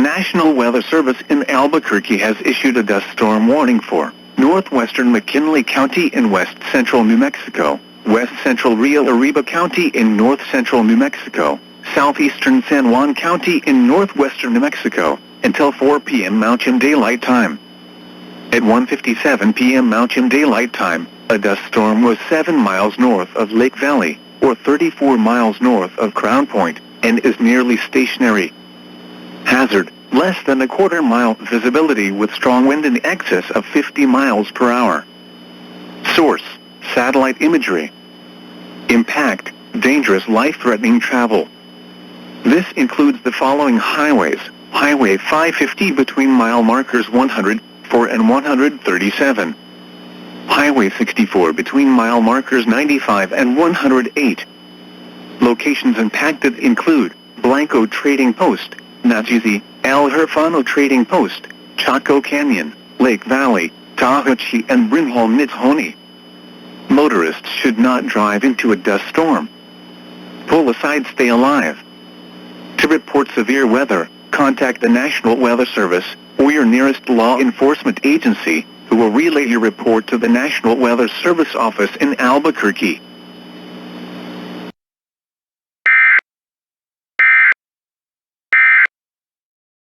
National Weather Service in Albuquerque has issued a dust storm warning for northwestern McKinley County in west-central New Mexico, west-central Rio Arriba County in north-central New Mexico, southeastern San Juan County in northwestern New Mexico, until 4 p.m. Mountain Daylight Time. At 1:57 p.m. Mountain Daylight Time, a dust storm was 7 miles north of Lake Valley, or 34 miles north of Crown Point, and is nearly stationary. Hazard, less than a quarter-mile visibility with strong wind in excess of 50 miles per hour. Source, satellite imagery. Impact, dangerous life-threatening travel. This includes the following highways: Highway 550 between mile markers 104 and 137. Highway 64 between mile markers 95 and 108. Locations impacted include Blanco Trading Post, Nachizi, El Herfano Trading Post, Chaco Canyon, Lake Valley, Tahochi and Brimhall Nitshoni. Motorists should not drive into a dust storm. Pull aside, stay alive. To report severe weather, contact the National Weather Service, or your nearest law enforcement agency, who will relay your report to the National Weather Service office in Albuquerque.